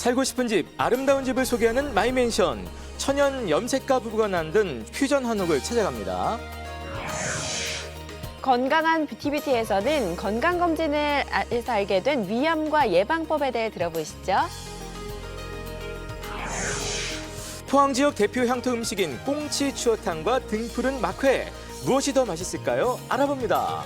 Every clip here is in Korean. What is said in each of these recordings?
살고 싶은 집, 아름다운 집을 소개하는 마이맨션. 천연 염색가 부부가 만든 퓨전 한옥을 찾아갑니다. 건강한 뷰티뷰티에서는 건강검진을 해서 알게 된 위암과 예방법에 대해 들어보시죠. 포항 지역 대표 향토 음식인 꽁치 추어탕과 등푸른 막회. 무엇이 더 맛있을까요? 알아봅니다.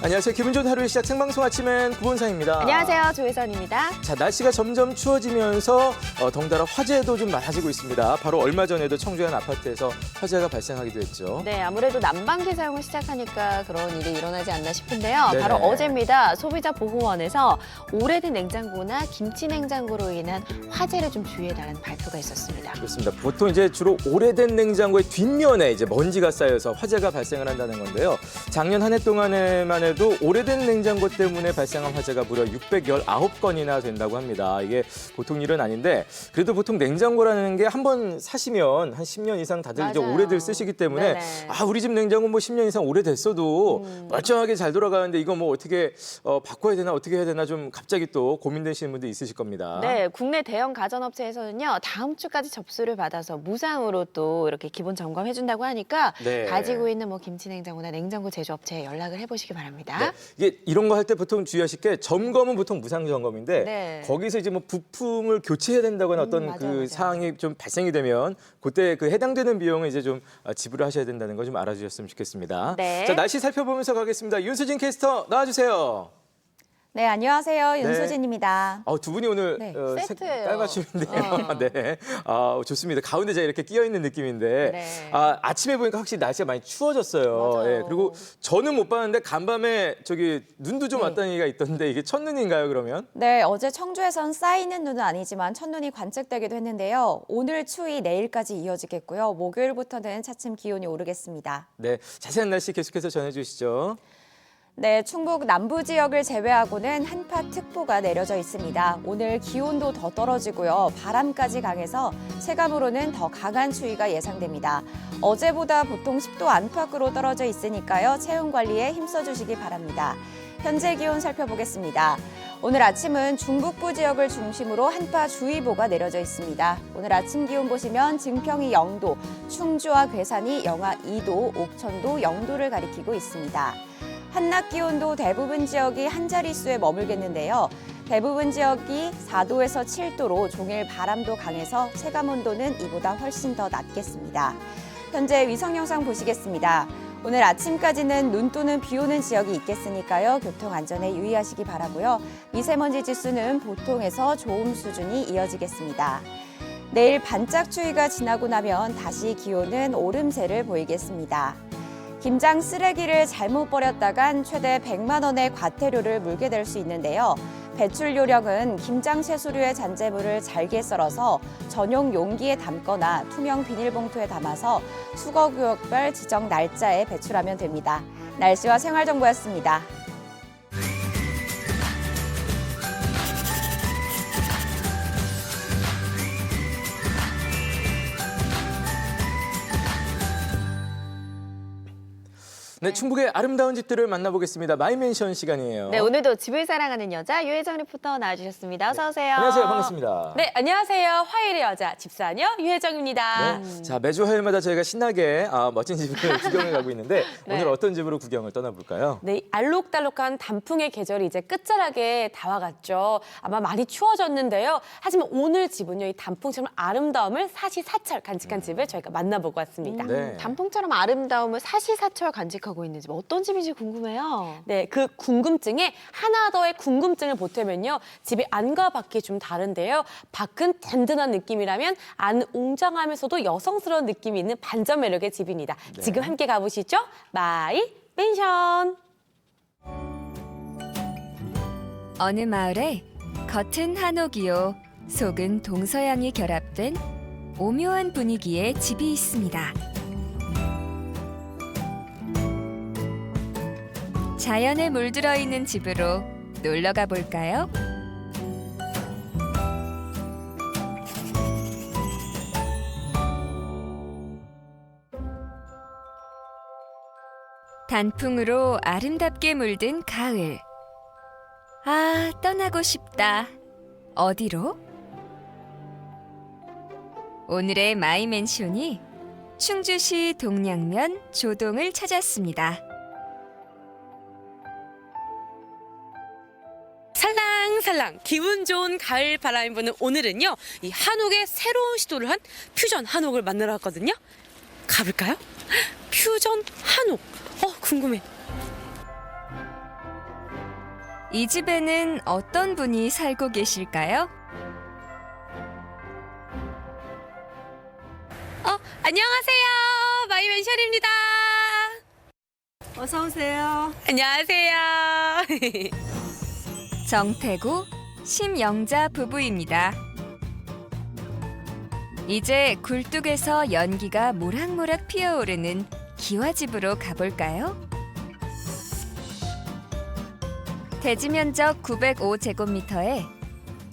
안녕하세요. 기분 좋은 하루의 시작 생방송 아침엔 구본상입니다. 안녕하세요. 조혜선입니다. 자, 날씨가 점점 추워지면서 덩달아 화재도 좀 많아지고 있습니다. 바로 얼마 전에도 청주의 한 아파트에서 화재가 발생하기도 했죠. 네, 아무래도 난방기 사용을 시작하니까 그런 일이 일어나지 않나 싶은데요. 네네. 바로 어제입니다. 소비자보호원에서 오래된 냉장고나 김치 냉장고로 인한 화재를 좀 주의해달라는 발표가 있었습니다. 그렇습니다. 보통 이제 주로 오래된 냉장고의 뒷면에 이제 먼지가 쌓여서 화재가 발생을 한다는 건데요. 작년 한 해 동안에만 해도 오래된 냉장고 때문에 발생한 화재가 무려 619건이나 된다고 합니다. 이게 보통 일은 아닌데 그래도 보통 냉장고라는 게 한 번 사시면 한 10년 이상 다들 이제 맞아요. 오래들 쓰시기 때문에 네네. 우리 집 냉장고 뭐 10년 이상 오래됐어도 멀쩡하게 잘 돌아가는데 이거 뭐 어떻게 바꿔야 되나 어떻게 해야 되나 좀 갑자기 또 고민되시는 분도 있으실 겁니다. 네, 국내 대형 가전업체에서는요, 다음 주까지 접수를 받아서 무상으로 또 이렇게 기본 점검해준다고 하니까 네. 가지고 있는 뭐 김치 냉장고나 냉장고 제조업체에 연락을 해보시기 바랍니다. 네. 이게 이런 거 할 때 보통 주의하실 게 점검은 보통 무상 점검인데 네. 거기서 이제 뭐 부품을 교체해야 된다거나 어떤 맞아요, 그 맞아요. 사항이 좀 발생이 되면 그때 그 해당되는 비용을 이제 좀 지불을 하셔야 된다는 거 좀 알아주셨으면 좋겠습니다. 네. 자, 날씨 살펴보면서 가겠습니다. 윤수진 캐스터 나와주세요. 네, 안녕하세요. 윤수진입니다. 두 분이 오늘 네, 세트예요. 깔맞춤인데요. 네, 좋습니다. 가운데 제가 이렇게 끼어 있는 느낌인데 네. 아침에 보니까 확실히 날씨가 많이 추워졌어요. 맞아요. 예, 그리고 저는 못 봤는데 간밤에 저기 눈도 좀 네. 왔다는 얘기가 있던데 이게 첫눈인가요, 그러면? 네, 어제 청주에선 쌓이는 눈은 아니지만 첫눈이 관측되기도 했는데요. 오늘 추위 내일까지 이어지겠고요. 목요일부터는 차츰 기온이 오르겠습니다. 네, 자세한 날씨 계속해서 전해주시죠. 네, 충북 남부 지역을 제외하고는 한파특보가 내려져 있습니다. 오늘 기온도 더 떨어지고요. 바람까지 강해서 체감으로는 더 강한 추위가 예상됩니다. 어제보다 보통 10도 안팎으로 떨어져 있으니까요. 체온 관리에 힘써주시기 바랍니다. 현재 기온 살펴보겠습니다. 오늘 아침은 중북부 지역을 중심으로 한파주의보가 내려져 있습니다. 오늘 아침 기온 보시면 증평이 0도, 충주와 괴산이 영하 2도, 옥천도 0도를 가리키고 있습니다. 한낮 기온도 대부분 지역이 한 자릿수에 머물겠는데요. 대부분 지역이 4도에서 7도로 종일 바람도 강해서 체감 온도는 이보다 훨씬 더 낮겠습니다. 현재 위성 영상 보시겠습니다. 오늘 아침까지는 눈 또는 비 오는 지역이 있겠으니까요. 교통 안전에 유의하시기 바라고요. 미세먼지 지수는 보통에서 좋음 수준이 이어지겠습니다. 내일 반짝 추위가 지나고 나면 다시 기온은 오름세를 보이겠습니다. 김장 쓰레기를 잘못 버렸다간 최대 100만 원의 과태료를 물게 될 수 있는데요. 배출 요령은 김장 채소류의 잔재물을 잘게 썰어서 전용 용기에 담거나 투명 비닐봉투에 담아서 수거구역별 지정 날짜에 배출하면 됩니다. 날씨와 생활정보였습니다. 네, 충북의 아름다운 집들을 만나보겠습니다. 마이맨션 시간이에요. 네, 오늘도 집을 사랑하는 여자 유혜정 리포터 나와주셨습니다. 어서 오세요. 안녕하세요. 반갑습니다. 네, 안녕하세요. 화요일의 여자 집사녀 유혜정입니다. 네. 자, 매주 화요일마다 저희가 신나게 멋진 집을 구경을 가고 있는데 네. 오늘 어떤 집으로 구경을 떠나볼까요? 네, 알록달록한 단풍의 계절이 이제 끝자락에 다 와갔죠. 아마 많이 추워졌는데요. 하지만 오늘 집은요, 이 단풍처럼 아름다움을 사시사철 간직한 집을 저희가 만나보고 왔습니다. 네. 단풍처럼 아름다움을 사시사철 간직하고 있는 집 어떤 집인지 궁금해요. 네, 그 궁금증에 하나 더의 궁금증을 보태면요. 집의 안과 밖이 좀 다른데요. 밖은 든든한 느낌이라면 안 웅장하면서도 여성스러운 느낌이 있는 반전 매력의 집입니다. 네. 지금 함께 가보시죠. 마이 펜션. 어느 마을에 겉은 한옥이요, 속은 동서양이 결합된 오묘한 분위기의 집이 있습니다. 자연에 물들어 있는 집으로 놀러 가 볼까요? 단풍으로 아름답게 물든 가을. 아, 떠나고 싶다. 어디로? 오늘의 마이맨션이 충주시 동량면 조동을 찾았습니다. 살랑살랑 기분 좋은 가을 바람이 부는 오늘은요, 이 한옥의 새로운 시도를 한 퓨전 한옥을 만나러 왔거든요. 가볼까요? 퓨전 한옥. 궁금해. 이 집에는 어떤 분이 살고 계실까요? 안녕하세요. 마이맨션입니다. 어서 오세요. 안녕하세요. 정태구, 심영자 부부입니다. 이제 굴뚝에서 연기가 모락모락 피어오르는 기와집으로 가볼까요? 대지 면적 905제곱미터에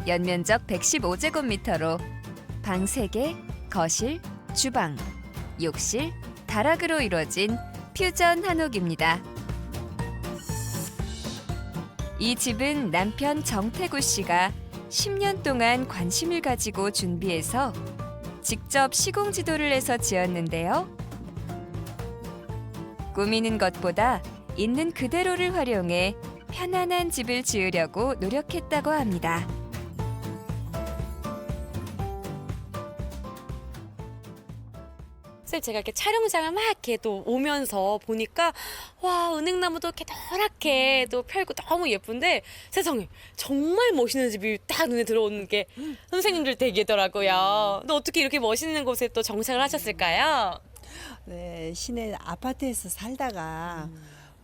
연면적 115제곱미터로 방 3개, 거실, 주방, 욕실, 다락으로 이루어진 퓨전 한옥입니다. 이 집은 남편 정태구 씨가 10년 동안 관심을 가지고 준비해서 직접 시공 지도를 해서 지었는데요. 꾸미는 것보다 있는 그대로를 활용해 편안한 집을 지으려고 노력했다고 합니다. 쌤, 제가 이렇게 촬영장을 막 이렇게 또 오면서 보니까 와, 은행나무도 이렇게 노랗게 또 펼고 너무 예쁜데 세상에 정말 멋있는 집이 딱 눈에 들어오는 게 선생님들 댁이더라고요. 근데 어떻게 이렇게 멋있는 곳에 또 정착을 하셨을까요? 네, 시내 아파트에서 살다가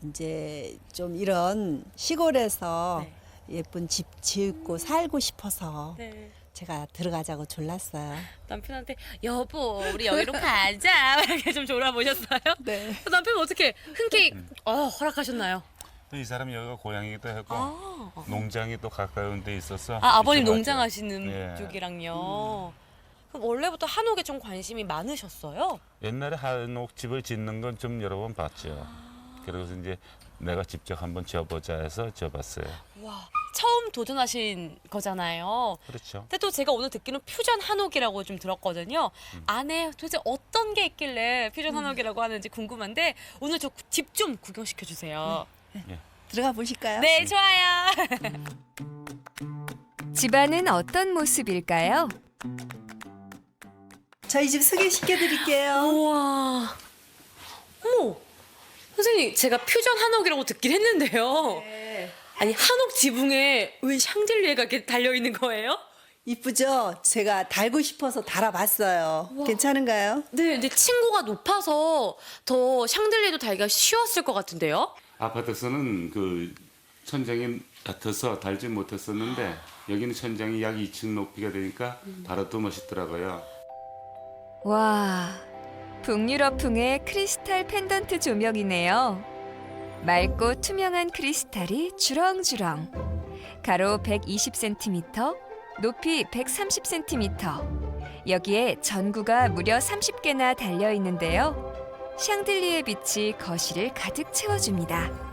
이제 좀 이런 시골에서 예쁜 집 짓고 살고 싶어서 네. 제가 들어가자고 졸랐어요. 남편한테 여보 우리 여기로 가자 이렇게 좀 졸아보셨어요? 네. 남편은 어떻게 흔쾌히 허락하셨나요? 또 이 사람이 여기가 고향이기도 했고 아, 농장이 또 가까운 데 있어서 아버님 이쪽으로 농장 왔죠. 하시는 예. 쪽이랑요. 그럼 원래부터 한옥에 좀 관심이 많으셨어요? 옛날에 한옥 집을 짓는 건 좀 여러 번 봤죠. 그래서 이제 내가 직접 한번 지어보자 해서 지어봤어요. 와, 처음 도전하신 거잖아요. 그렇죠. 근데 또 제가 오늘 듣기는 퓨전 한옥이라고 좀 들었거든요. 안에 도대체 어떤 게 있길래 퓨전 한옥이라고 하는지 궁금한데 오늘 저 집 좀 구경시켜 주세요. 들어가 보실까요? 네, 좋아요. 집안은 어떤 모습일까요? 저희 집 소개시켜 드릴게요. 우와. 어머. 선생님, 제가 퓨전 한옥이라고 듣긴 했는데요. 네. 아니, 한옥 지붕에 왜 샹들리에가 이렇게 달려있는 거예요? 이쁘죠? 제가 달고 싶어서 달아봤어요. 괜찮은가요? 네, 근데 층고가 높아서 더 샹들리에도 달기가 쉬웠을 것 같은데요? 아파트에서는 그 천장이 얕아서 달지 못했었는데 여기는 천장이 약 2층 높이가 되니까 달아도 멋있더라고요. 와, 북유럽풍의 크리스탈 펜던트 조명이네요. 맑고 투명한 크리스탈이 주렁주렁. 가로 120cm, 높이 130cm. 여기에 전구가 무려 30개나 달려 있는데요. 샹들리에 빛이 거실을 가득 채워줍니다.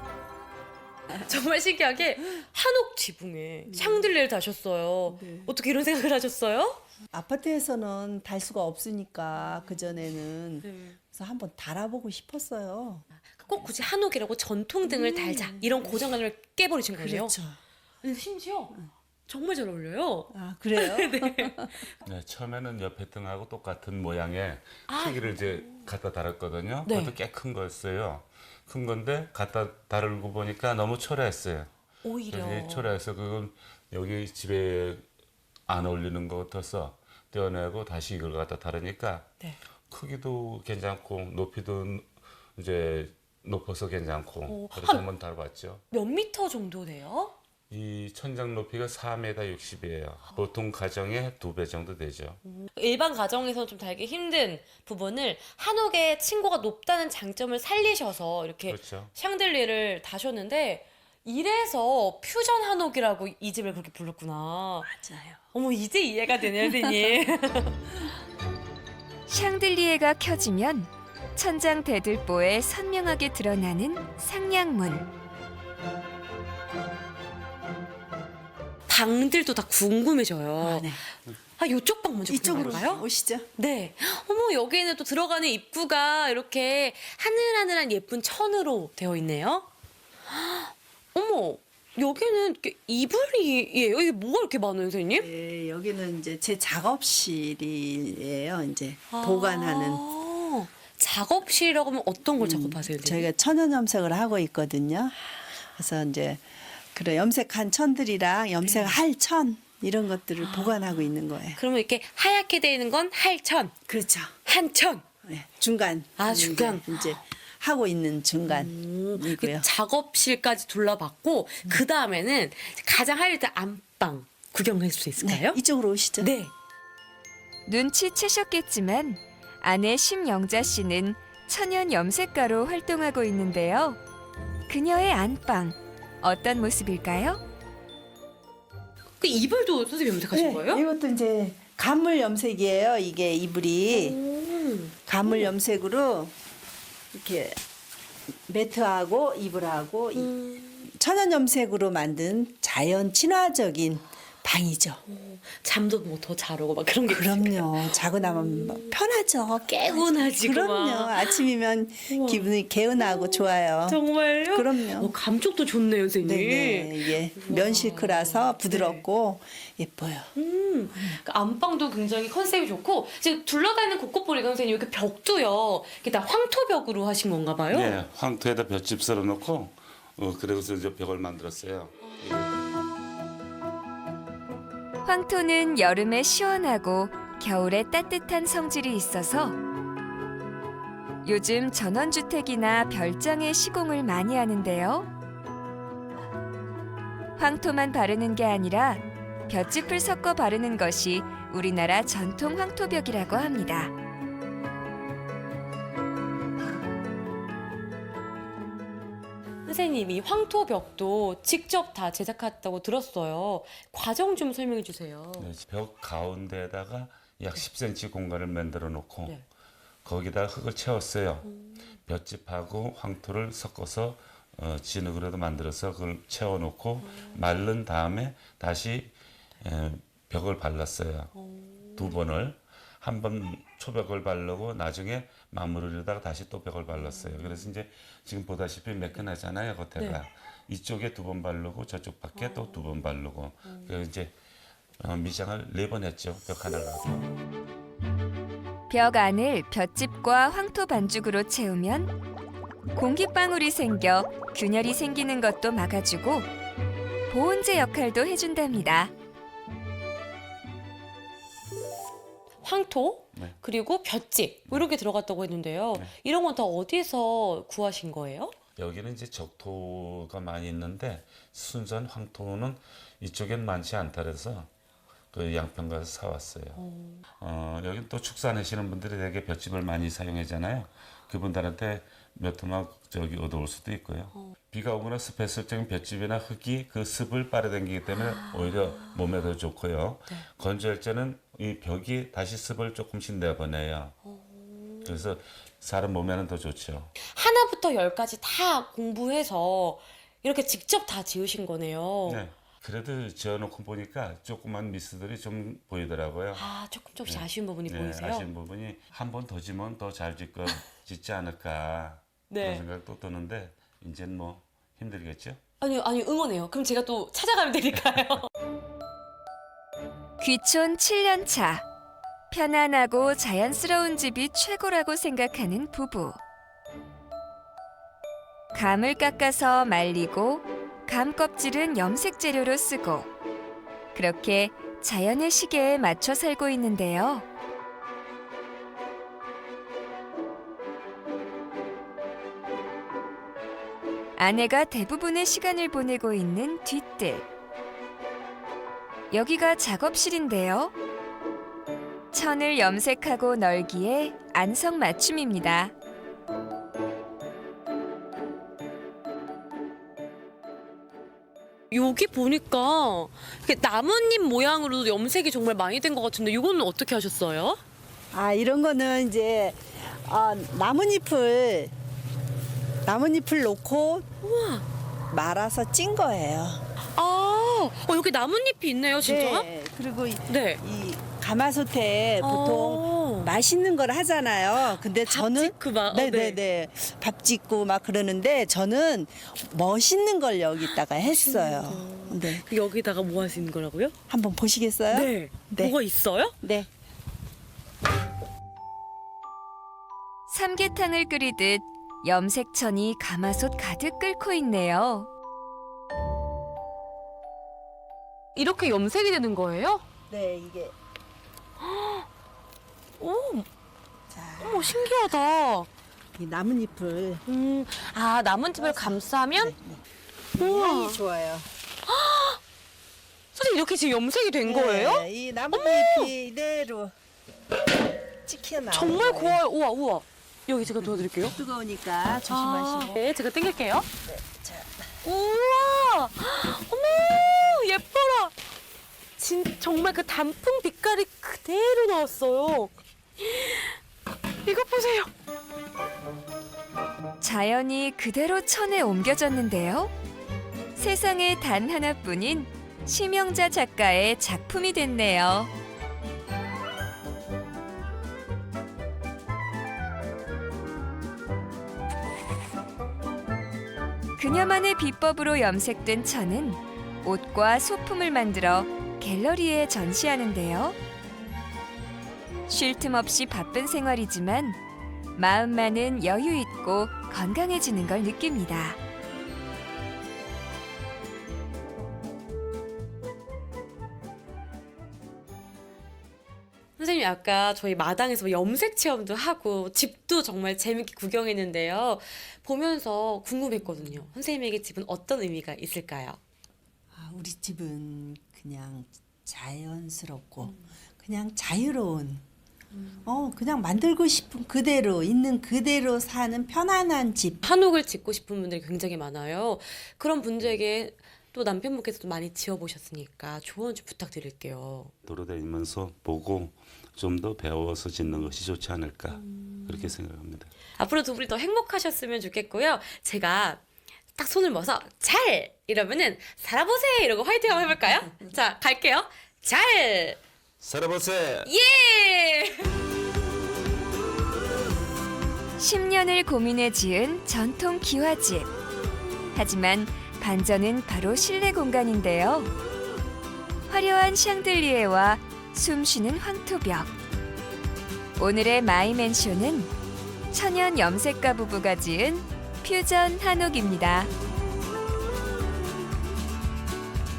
정말 신기하게 한옥 지붕에 샹들리에를 다셨어요. 네. 어떻게 이런 생각을 하셨어요? 아파트에서는 달 수가 없으니까 그전에는 네. 그래서 한번 달아보고 싶었어요. 꼭 굳이 한옥이라고 전통등을 달자 이런 고정관념을 깨버리신 거예요. 그렇죠. 근데 심지어 정말 잘 어울려요. 아, 그래요? 네, 처음에는 옆에 등하고 똑같은 모양의 시계를 이제 갖다 달았거든요. 네. 그것도 꽤 큰 거였어요. 큰 건데 갖다 달고 보니까 너무 초라했어요. 오히려. 그래서 초라해서 그건 여기 집에 안 어울리는 것 같아서 떼어내고 다시 이걸 갖다 다르니까 네. 크기도 괜찮고 높이도 이제 높아서 괜찮고 오, 그래서 한번 달아봤죠. 몇 미터 정도 돼요? 이 천장 높이가 4m 60이에요. 보통 가정의 2배 정도 되죠. 일반 가정에서는 좀 달기 힘든 부분을 한옥의 층고가 높다는 장점을 살리셔서 이렇게 그렇죠. 샹들리에를 다셨는데 이래서 퓨전 한옥이라고 이 집을 그렇게 불렀구나. 맞아요. 어머, 이제 이해가 되네요, 선생님. 샹들리에가 켜지면 천장 대들보에 선명하게 드러나는 상량문. 방들도 다 궁금해져요. 네. 아, 이쪽 방 먼저 이쪽으로 볼까요? 오시죠. 네. 어머, 여기에는 또 들어가는 입구가 이렇게 하늘하늘한 예쁜 천으로 되어 있네요. 어머, 여기는 이렇게 이불이에요. 이게 뭐가 이렇게 많아요, 선생님? 네, 여기는 이제 제 작업실이에요. 이제 보관하는. 아, 작업실이라고 하면 어떤 걸 작업하세요, 선생님? 저희가 천연 염색을 하고 있거든요. 그래서 이제 그런 염색한 천들이랑 염색할 천 이런 것들을 보관하고 있는 거예요. 그러면 이렇게 하얗게 되어 있는 건 할천, 그렇죠. 한천. 네, 중간. 아, 중간. 이제 하고 있는 중간이고요. 그 작업실까지 둘러봤고 그 다음에는 가장 하이라이트 안방 구경할 수 있을까요? 네, 이쪽으로 오시죠. 네. 눈치채셨겠지만 아내 심영자 씨는 천연 염색가로 활동하고 있는데요. 그녀의 안방 어떤 모습일까요? 그 이불도 선생님 염색하신 거예요? 네, 이것도 이제 가물 염색이에요. 이게 이불이 가물 염색으로 이렇게 매트하고 이불하고 천연 염색으로 만든 자연 친화적인 방이죠. 잠도 뭐 더 잘 오고 막 그런 게 그럼요. 자고 나면 막 편하죠. 개운하지고 그럼요. 막. 아침이면 기분이 개운하고 좋아요. 정말요? 그럼요. 감촉도 좋네요, 선생님. 네네. 이게 면실크라서 부드럽고 예뻐요. 그 안방도 굉장히 컨셉이 좋고 지금 둘러다니는 곳곳 보니까 선생님 이렇게 벽도요. 이게 다 황토벽으로 하신 건가 봐요? 네, 황토에다 볏짚 썰어 놓고 그래서 이제 벽을 만들었어요. 황토는 여름에 시원하고 겨울에 따뜻한 성질이 있어서 요즘 전원주택이나 별장에 시공을 많이 하는데요. 황토만 바르는 게 아니라 볏짚을 섞어 바르는 것이 우리나라 전통 황토벽이라고 합니다. 선생님, 이 황토벽도 직접 다 제작했다고 들었어요. 과정 좀 설명해 주세요. 네, 벽 가운데에다가 약 10cm 공간을 만들어 놓고 네. 거기다 흙을 채웠어요. 볏짚하고 황토를 섞어서 진흙으로도 만들어서 그걸 채워놓고 마른 다음에 다시 벽을 발랐어요. 두 번을. 한 번 초벽을 바르고 나중에 마무리로다가 다시 또 벽을 발랐어요. 그래서 이제 지금 보다시피 매끈하잖아요, 겉에가. 네. 이쪽에 두 번 바르고 저쪽 밖에 또 두 번 바르고. 그래서 이제 미장을 4번 했죠, 벽 하나를 하고. 벽 안을 볏짚과 황토 반죽으로 채우면 공기방울이 생겨 균열이 생기는 것도 막아주고 보온재 역할도 해준답니다. 황토 네. 그리고 볏짚 뭐 이렇게 들어갔다고 했는데요. 네. 이런 건 다 어디서 구하신 거예요? 여기는 이제 적토가 많이 있는데 순전 황토는 이쪽엔 많지 않다 그래서 그 양평 가서 사왔어요. 여기 또 축산하시는 분들이 되게 볏짚을 많이 사용하잖아요. 그분들한테 몇 토막 저기 얻어올 수도 있고요. 비가 오거나 습했을 적엔 볏짚이나 흙이 그 습을 빨아당기기 때문에 오히려 몸에 더 좋고요. 건조할 때는 이 벽이 다시 습을 조금씩 내보내요. 그래서 사람 몸에는 더 좋죠. 하나부터 열까지 다 공부해서 이렇게 직접 다 지으신 거네요. 네. 그래도 지어놓고 보니까 조그만 미스들이 좀 보이더라고요. 아, 조금씩 아쉬운 부분이 네, 보이세요? 아쉬운 부분이 한 번 더 지면 더 잘 짓지 않을까 네. 그런 생각도 드는데 이제는 뭐 힘들겠죠? 아니 응원해요. 그럼 제가 또 찾아가면 되니까요. 귀촌 7년 차. 편안하고 자연스러운 집이 최고라고 생각하는 부부. 감을 깎아서 말리고 감 껍질은 염색 재료로 쓰고 그렇게 자연의 시계에 맞춰 살고 있는데요. 아내가 대부분의 시간을 보내고 있는 뒤뜰. 여기가 작업실인데요. 천을 염색하고 널기에 안성맞춤입니다. 여기 보니까 이렇게 나뭇잎 모양으로 염색이 정말 많이 된 것 같은데 이거는 어떻게 하셨어요? 아, 이런 거는 이제 나뭇잎을 놓고 말아서 찐 거예요. 아, 여기 나뭇잎이 있네요, 진짜? 네. 그리고 네. 이 가마솥에 보통 맛있는 걸 하잖아요. 근데 저는 네네네 밥 짓고 막 그러는데 저는 멋있는 걸 여기다가 했어요. 네. 여기다가 뭐 하시는 거라고요? 한번 보시겠어요? 네. 네. 뭐가 있어요? 네. 삼계탕을 끓이듯 염색천이 가마솥 가득 끓고 있네요. 이렇게 염색이 되는 거예요? 네, 이게 오, 자, 어머, 신기하다. 이 나뭇잎을 나뭇잎을 감싸면? 향이 좋아요. 선생님, 이렇게 지금 염색이 된 거예요? 네, 이 나뭇잎이 이대로 찍혀 나와요. 정말 고와요. 우와. 여기 제가 도와드릴게요. 뜨거우니까 조심하시고. 네, 제가 당길게요. 자, 우와! 어머, 예뻐라. 정말 그 단풍 빛깔이 그대로 나왔어요. 이것 보세요. 자연이 그대로 천에 옮겨졌는데요. 세상에 단 하나뿐인 심영자 작가의 작품이 됐네요. 그녀만의 비법으로 염색된 천은 옷과 소품을 만들어 갤러리에 전시하는데요. 쉴 틈 없이 바쁜 생활이지만 마음만은 여유 있고 건강해지는 걸 느낍니다. 선생님, 아까 저희 마당에서 염색 체험도 하고 집도 정말 재밌게 구경했는데요. 보면서 궁금했거든요. 선생님에게 집은 어떤 의미가 있을까요? 우리 집은 그냥 자연스럽고 그냥 자유로운 그냥 만들고 싶은 그대로 있는 그대로 사는 편안한 집. 한옥을 짓고 싶은 분들이 굉장히 많아요. 그런 분들에게 또 남편분께서도 많이 지어보셨으니까 조언 좀 부탁드릴게요. 돌아다니면서 보고 좀 더 배워서 짓는 것이 좋지 않을까 그렇게 생각합니다. 앞으로 두 분이 더 행복하셨으면 좋겠고요. 제가 딱 손을 모아서 잘! 이러면은 살아보세! 이러고 화이팅 한번 해볼까요? 자, 갈게요. 잘! 살아보세! 예! 10년을 고민해 지은 전통 기와집. 하지만 반전은 바로 실내 공간인데요. 화려한 샹들리에와 숨쉬는 황토벽. 오늘의 마이맨쇼는 천연 염색가 부부가 지은 퓨전 한옥입니다.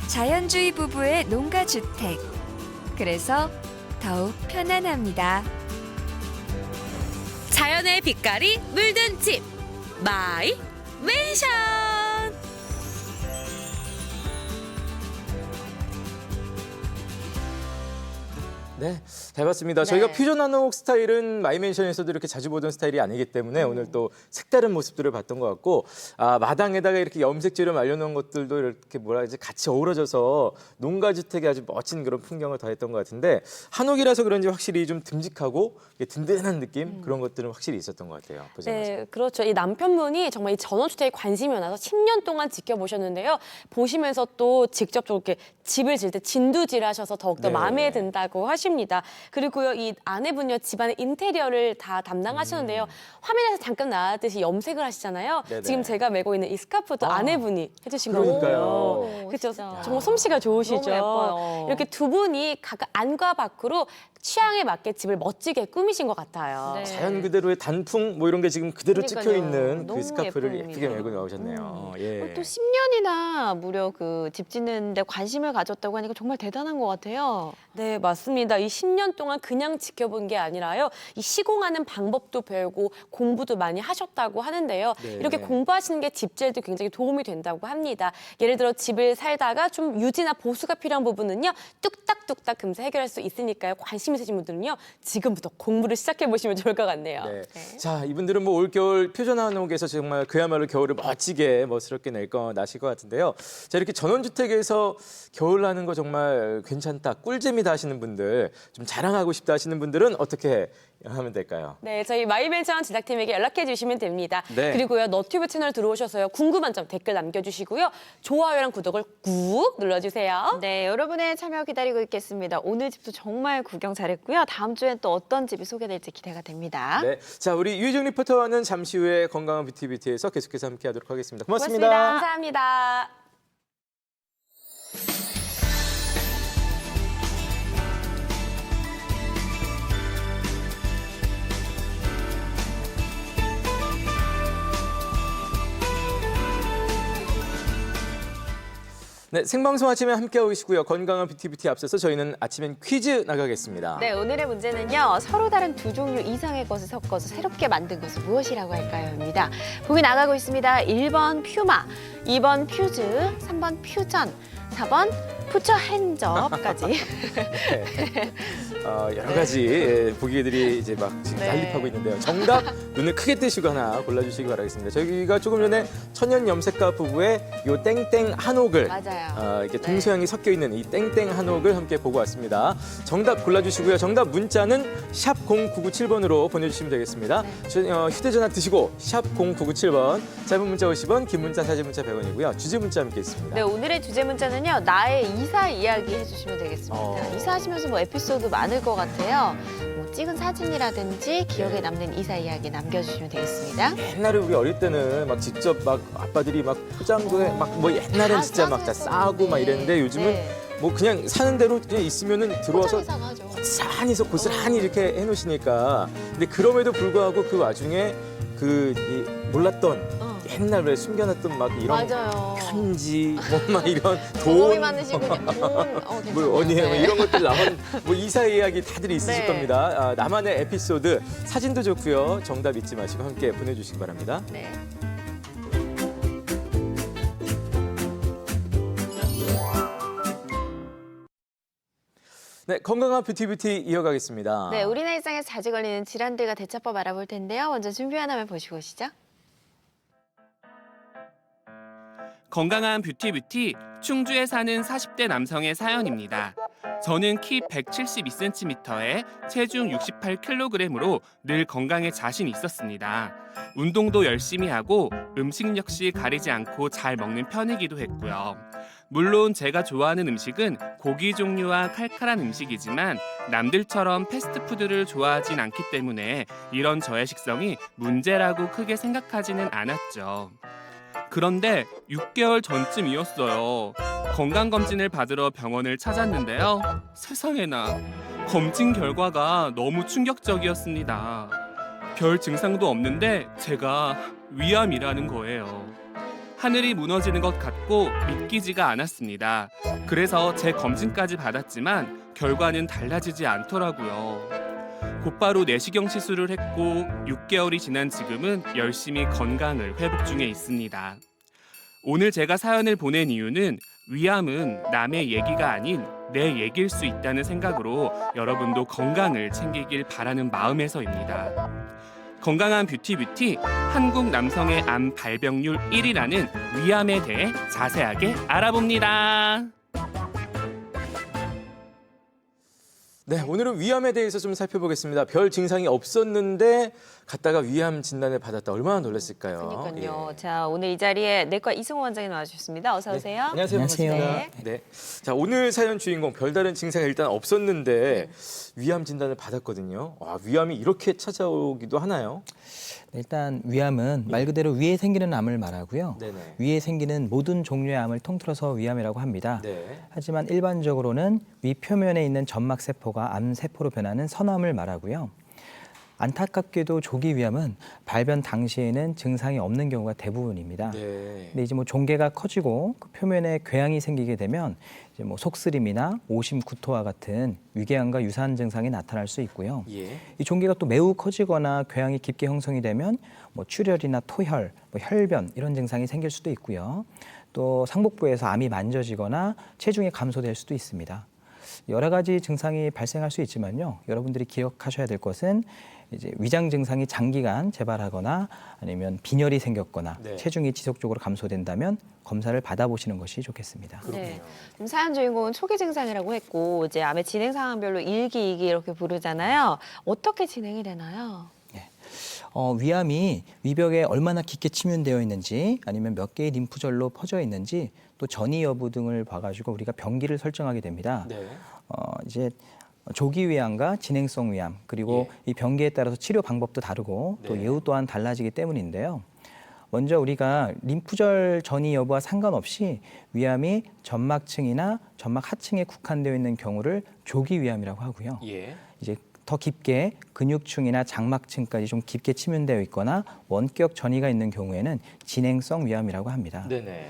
자연주의 부부의 농가주택. 그래서 더욱 편안합니다. 자연의 빛깔이 물든 집 마이 맨션. 네, 잘 봤습니다. 저희가 퓨전 한옥 스타일은 마이맨션에서도 이렇게 자주 보던 스타일이 아니기 때문에 오늘 또 색다른 모습들을 봤던 것 같고 마당에다가 이렇게 염색제를 말려놓은 것들도 이렇게 뭐라 해야지 같이 어우러져서 농가주택에 아주 멋진 그런 풍경을 더했던 것 같은데 한옥이라서 그런지 확실히 좀 듬직하고 든든한 느낌 그런 것들은 확실히 있었던 것 같아요. 보자마자. 네, 그렇죠. 이 남편분이 정말 이 전원주택에 관심이 많아서 10년 동안 지켜보셨는데요. 보시면서 또 직접적으로 이렇게 집을 지을 때 진두지를 하셔서 더욱더 네. 마음에 든다고 하십니다. 그리고요, 이 아내분요, 집안의 인테리어를 다 담당하시는데요. 화면에서 잠깐 나왔듯이 염색을 하시잖아요. 네네. 지금 제가 메고 있는 이 스카프도 아내분이 해주신 거거든요. 그러니까요. 그렇죠. 진짜. 정말 솜씨가 좋으시죠. 너무 예뻐요. 이렇게 두 분이 각각 안과 밖으로 취향에 맞게 집을 멋지게 꾸미신 것 같아요. 네. 자연 그대로의 단풍 뭐 이런 게 지금 그대로 찍혀 그러니까요. 있는 너무 그 스카프를 예쁜 예쁘게 의미가. 메고 나오셨네요. 예. 또 10년이나 무려 그 집 짓는데 관심을 가졌다고 하니까 정말 대단한 것 같아요. 네, 맞습니다. 이 10년 동안 그냥 지켜본 게 아니라요. 이 시공하는 방법도 배우고 공부도 많이 하셨다고 하는데요. 네. 이렇게 공부하시는 게 집재에도 굉장히 도움이 된다고 합니다. 예를 들어 집을 살다가 좀 유지나 보수가 필요한 부분은요. 뚝딱뚝딱 금세 해결할 수 있으니까요. 관심 있으신 분들은요. 지금부터 공부를 시작해 보시면 좋을 것 같네요. 네. 자, 이분들은 뭐 올겨울 퓨전 한옥에서 정말 그야말로 겨울을 멋지게 멋스럽게 나실 것 같은데요. 자, 이렇게 전원주택에서 겨울 하는 거 정말 괜찮다, 꿀잼이다 하시는 분들, 좀 자랑하고 싶다 하시는 분들은 어떻게 하면 될까요? 네, 저희 마이벤처원 제작팀에게 연락해 주시면 됩니다. 네. 그리고요, 너튜브 채널 들어오셔서요, 궁금한 점 댓글 남겨주시고요. 좋아요랑 구독을 꾹 눌러주세요. 네, 여러분의 참여 기다리고 있겠습니다. 오늘 집도 정말 구경 잘했고요. 다음 주엔 또 어떤 집이 소개될지 기대가 됩니다. 네, 자 우리 유희정 리포터와는 잠시 후에 건강한 뷰티뷰티에서 계속해서 함께하도록 하겠습니다. 고맙습니다. 감사합니다. 네, 생방송 아침에 함께하고 계시고요. 건강한 뷰티뷰티 앞서서 저희는 아침엔 퀴즈 나가겠습니다. 네, 오늘의 문제는요. 서로 다른 두 종류 이상의 것을 섞어서 새롭게 만든 것은 무엇이라고 할까요?입니다. 보기 나가고 있습니다. 1번 퓨마, 2번 퓨즈, 3번 퓨전, 4번 푸처 핸즈업까지. 네. 여러 가지 보기들이 이제 막 지금 네. 난립하고 있는데요. 정답 눈을 크게 뜨시고 하나 골라주시기 바라겠습니다. 저희가 조금 전에 천연 염색가 부부의 요 땡땡 한옥을 맞아요. 이렇게 네. 동서양이 섞여 있는 이 땡땡 한옥을 함께 보고 왔습니다. 정답 골라주시고요. 정답 문자는 샵 0997번으로 보내주시면 되겠습니다. 휴대전화 드시고 샵 0997번, 짧은 문자 50원, 긴 문자 사진 문자 100원이고요. 주제 문자 함께 있습니다. 네, 오늘의 주제 문자는요. 나의 이사 이야기 해주시면 되겠습니다. 이사하시면서 뭐 에피소드 많을 것 같아요. 뭐 찍은 사진이라든지 기억에 남는 이사 이야기 남겨주시면 되겠습니다. 옛날에 우리 어릴 때는 막 직접 막 아빠들이 막 포장도 해, 막 뭐 옛날엔 다 진짜 막 다 싸서 싸고 막 이랬는데 요즘은 네. 뭐 그냥 사는 대로 그냥 있으면은 들어와서 포장이사가 하죠. 고스란히서 고스란히 이렇게 해놓으시니까 근데 그럼에도 불구하고 그 와중에 이 몰랐던 옛날 왜 숨겨놨던 막 이런 맞아요. 편지 뭐 막 이런 경험이 돈 많으시고 돈 뭐 괜찮아요. 어디 뭐 네. 이런 것들 남은 뭐 이사 이야기 다들 있으실 네. 겁니다. 나만의 에피소드 사진도 좋고요. 정답 잊지 마시고 함께 보내주시기 바랍니다. 네. 네, 건강한 뷰티 이어가겠습니다. 네, 우리나라 일상에서 자주 걸리는 질환들과 대처법 알아볼 텐데요. 먼저 준비 하나만 보시고 오시죠. 건강한 뷰티 충주에 사는 40대 남성의 사연입니다. 저는 키 172cm에 체중 68kg으로 늘 건강에 자신 있었습니다. 운동도 열심히 하고 음식 역시 가리지 않고 잘 먹는 편이기도 했고요. 물론 제가 좋아하는 음식은 고기 종류와 칼칼한 음식이지만 남들처럼 패스트푸드를 좋아하진 않기 때문에 이런 저의 식성이 문제라고 크게 생각하지는 않았죠. 그런데 6개월 전쯤이었어요. 건강검진을 받으러 병원을 찾았는데요. 세상에나 검진 결과가 너무 충격적이었습니다. 별 증상도 없는데 제가 위암이라는 거예요. 하늘이 무너지는 것 같고 믿기지가 않았습니다. 그래서 제 검진까지 받았지만 결과는 달라지지 않더라고요. 곧바로 내시경 시술을 했고 6개월이 지난 지금은 열심히 건강을 회복 중에 있습니다. 오늘 제가 사연을 보낸 이유는 위암은 남의 얘기가 아닌 내 얘기일 수 있다는 생각으로 여러분도 건강을 챙기길 바라는 마음에서입니다. 건강한 뷰티 한국 남성의 암 발병률 1위라는 위암에 대해 자세하게 알아봅니다. 네, 오늘은 위암에 대해서 좀 살펴보겠습니다. 별 증상이 없었는데 갔다가 위암 진단을 받았다. 얼마나 놀랐을까요? 그러니까요. 예. 자, 오늘 이 자리에 내과 이승호 원장님 나와주셨습니다. 어서 오세요. 안녕하세요. 안녕하세요. 반갑습니다. 네. 자, 오늘 사연 주인공 별다른 증상이 일단 없었는데 위암 진단을 받았거든요. 와, 위암이 이렇게 찾아오기도 하나요? 일단 위암은 말 그대로 위에 생기는 암을 말하고요. 네네. 위에 생기는 모든 종류의 암을 통틀어서 위암이라고 합니다. 네. 하지만 일반적으로는 위 표면에 있는 점막 세포가 암 세포로 변하는 선암을 말하고요. 안타깝게도 조기 위암은 발병 당시에는 증상이 없는 경우가 대부분입니다. 네. 근데 이제 뭐 종괴가 커지고 그 표면에 궤양이 생기게 되면 이제 뭐 속쓰림이나 오심, 구토와 같은 위궤양과 유사한 증상이 나타날 수 있고요. 예. 이 종괴가 또 매우 커지거나 궤양이 깊게 형성이 되면 뭐 출혈이나 토혈, 뭐 혈변 이런 증상이 생길 수도 있고요. 또 상복부에서 암이 만져지거나 체중이 감소될 수도 있습니다. 여러 가지 증상이 발생할 수 있지만요. 여러분들이 기억하셔야 될 것은 이제 위장 증상이 장기간 재발하거나 아니면 빈혈이 생겼거나 네. 체중이 지속적으로 감소된다면 검사를 받아보시는 것이 좋겠습니다. 네. 지금 사연 주인공은 초기 증상이라고 했고 이제 암의 진행 상황별로 1기, 2기 이렇게 부르잖아요. 어떻게 진행이 되나요? 위암이 위벽에 얼마나 깊게 침윤되어 있는지 아니면 몇 개의 림프절로 퍼져 있는지 또 전이 여부 등을 봐가지고 우리가 병기를 설정하게 됩니다. 네. 이제 조기 위암과 진행성 위암 그리고 이 병기에 따라서 치료 방법도 다르고 또 네. 예후 또한 달라지기 때문인데요. 먼저 우리가 림프절 전이 여부와 상관없이 위암이 점막층이나 점막 하층에 국한되어 있는 경우를 조기 위암이라고 하고요. 예. 이제 더 깊게 근육층이나 장막층까지 좀 깊게 침윤되어 있거나 원격 전이가 있는 경우에는 진행성 위암이라고 합니다. 네네.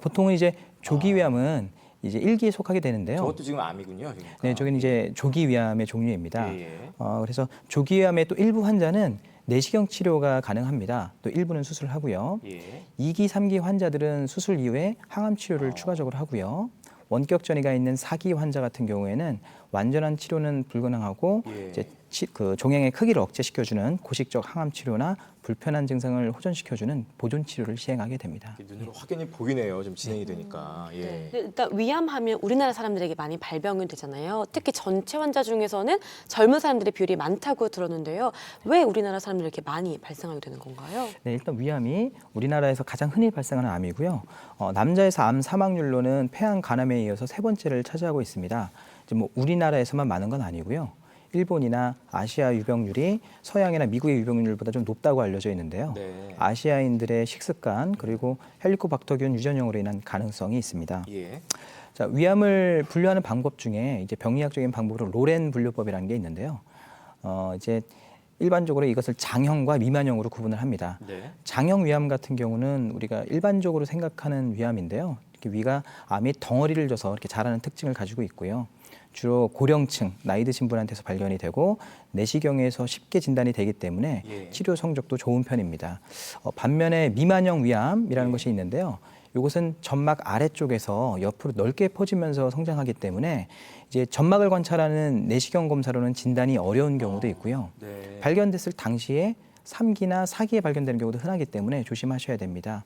보통은 이제 조기 위암은 이제 1기에 속하게 되는데요. 저것도 지금 암이군요. 그러니까. 네, 저기는 이제 조기 위암의 종류입니다. 예. 그래서 조기 위암의 또 일부 환자는 내시경 치료가 가능합니다. 또 일부는 수술을 하고요. 예. 2기, 3기 환자들은 수술 이후에 항암 치료를 추가적으로 하고요. 원격 전이가 있는 4기 환자 같은 경우에는 완전한 치료는 불가능하고 예. 이제 그 종양의 크기를 억제시켜주는 고식적 항암 치료나 불편한 증상을 호전시켜주는 보존 치료를 시행하게 됩니다. 눈으로 확연히 보이네요. 좀 진행이 되니까. 예. 네, 일단 위암하면 우리나라 사람들에게 많이 발병이 되잖아요. 특히 전체 환자 중에서는 젊은 사람들의 비율이 많다고 들었는데요. 왜 우리나라 사람들이 이렇게 많이 발생하게 되는 건가요? 네, 일단 위암이 우리나라에서 가장 흔히 발생하는 암이고요. 남자에서 암 사망률로는 폐암, 간암에 이어서 세 번째를 차지하고 있습니다. 이제 뭐 우리나라에서만 많은 건 아니고요. 일본이나 아시아 유병률이 서양이나 미국의 유병률보다 좀 높다고 알려져 있는데요. 네. 아시아인들의 식습관 그리고 헬리코박터균 유전형으로 인한 가능성이 있습니다. 예. 자, 위암을 분류하는 방법 중에 이제 병리학적인 방법으로 로렌 분류법이라는 게 있는데요. 이제 일반적으로 이것을 장형과 미만형으로 구분을 합니다. 네. 장형 위암 같은 경우는 우리가 일반적으로 생각하는 위암인데요. 이렇게 위가 암이 덩어리를 져서 이렇게 자라는 특징을 가지고 있고요. 주로 고령층, 나이 드신 분한테서 발견이 되고 내시경에서 쉽게 진단이 되기 때문에 예. 치료 성적도 좋은 편입니다. 반면에 미만형 위암이라는 것이 있는데요. 이것은 점막 아래쪽에서 옆으로 넓게 퍼지면서 성장하기 때문에 이제 점막을 관찰하는 내시경 검사로는 진단이 어려운 경우도 있고요. 네. 발견됐을 당시에 3기나 4기에 발견되는 경우도 흔하기 때문에 조심하셔야 됩니다.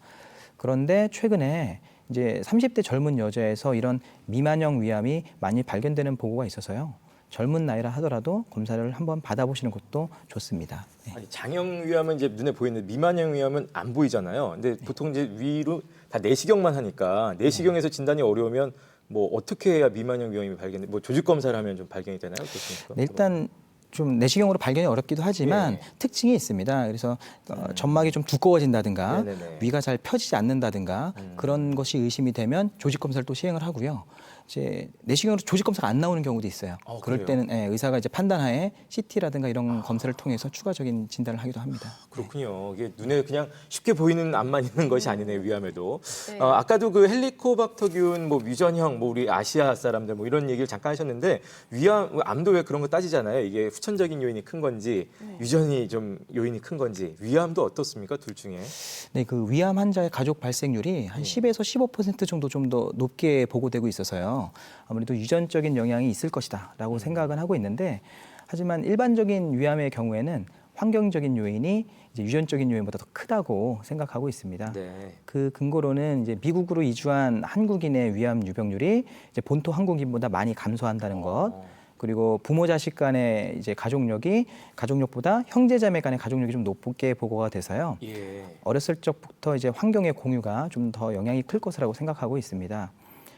그런데 최근에 이제 30대 젊은 여자에서 이런 미만형 위암이 많이 발견되는 보고가 있어서요. 젊은 나이라 하더라도 검사를 한번 받아보시는 것도 좋습니다. 네. 아니, 장형 위암은 이제 눈에 보이는데 미만형 위암은 안 보이잖아요. 근데 보통 이제 위로 다 내시경만 하니까 내시경에서 진단이 어려우면 뭐 어떻게 해야 미만형 위암이 발견돼? 뭐 조직 검사를 하면 좀 발견이 되나요? 어떻습니까? 네, 일단 좀 내시경으로 발견이 어렵기도 하지만 예. 특징이 있습니다. 그래서 점막이 좀 두꺼워진다든가 네네네. 위가 잘 펴지지 않는다든가 그런 것이 의심이 되면 조직 검사를 또 시행을 하고요. 이제 내시경으로 조직 검사가 안 나오는 경우도 있어요. 그럴 그래요? 때는 의사가 이제 판단하에 CT라든가 이런 검사를 통해서 추가적인 진단을 하기도 합니다. 그렇군요. 이게 눈에 그냥 쉽게 보이는 암만 있는 것이 아니네요. 위암에도. 네. 아까도 그 헬리코박터균, 뭐 유전형, 뭐 우리 아시아 사람들 뭐 이런 얘기를 잠깐 하셨는데 위암, 암도 왜 그런 거 따지잖아요. 이게 후천적인 요인이 큰 건지 유전이 좀 요인이 큰 건지 위암도 어떻습니까? 둘 중에. 네, 그 위암 환자의 가족 발생률이 한 10에서 15% 정도 좀 더 높게 보고되고 있어서요. 아무래도 유전적인 영향이 있을 것이다라고 생각은 하고 있는데, 하지만 일반적인 위암의 경우에는 환경적인 요인이 이제 유전적인 요인보다 더 크다고 생각하고 있습니다. 네. 그 근거로는 이제 미국으로 이주한 한국인의 위암 유병률이 이제 본토 한국인보다 많이 감소한다는 것. 그리고 부모 자식 간의 이제 가족력보다 형제자매 간의 가족력이 좀 높게 보고가 돼서요. 예. 어렸을 적부터 이제 환경의 공유가 좀 더 영향이 클 것이라고 생각하고 있습니다.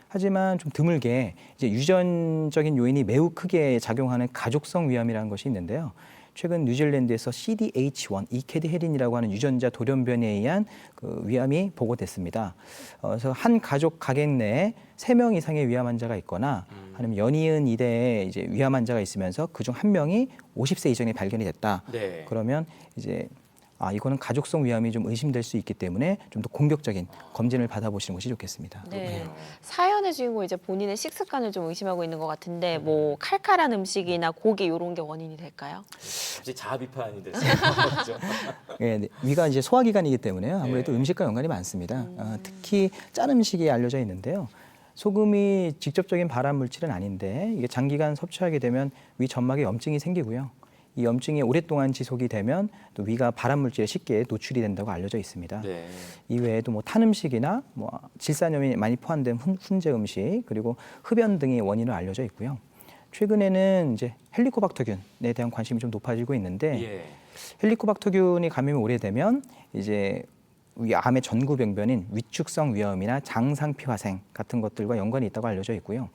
하지만 좀 드물게 이제 유전적인 요인이 매우 크게 작용하는 가족성 위암이라는 것이 있는데요. 최근 뉴질랜드에서 CDH1, 이케디 헤린이라고 하는 유전자 돌연변이에 의한 그 위암이 보고됐습니다. 그래서 한 가족 가객 내에 3명 이상의 위암 환자가 있거나 아니면 연이은 이대에 이제 위암 환자가 있으면서 그중 1명이 50세 이전에 발견이 됐다. 네. 그러면 이제 이거는 가족성 위암이 좀 의심될 수 있기 때문에 좀 더 공격적인 검진을 받아보시는 것이 좋겠습니다. 네. 사연의 주인공 이제 본인의 식습관을 좀 의심하고 있는 것 같은데 뭐 칼칼한 음식이나 고기 이런 게 원인이 될까요? 갑자기 자아 비판이 됐어요. 그렇죠? 네, 위가 이제 소화기관이기 때문에 아무래도 네. 음식과 연관이 많습니다. 특히 짠 음식이 알려져 있는데요. 소금이 직접적인 발암 물질은 아닌데 이게 장기간 섭취하게 되면 위 점막에 염증이 생기고요. 이 염증이 오랫동안 지속이 되면 또 위가 발암 물질에 쉽게 노출이 된다고 알려져 있습니다. 네. 이외에도 뭐 탄 음식이나 뭐 질산염이 많이 포함된 훈제 음식 그리고 흡연 등이 원인으로 알려져 있고요. 최근에는 이제 헬리코박터균에 대한 관심이 좀 높아지고 있는데 예. 헬리코박터균이 감염이 오래되면 이제 암의 전구병변인 위축성 위염이나 장상피화생 같은 것들과 연관이 있다고 알려져 있고요.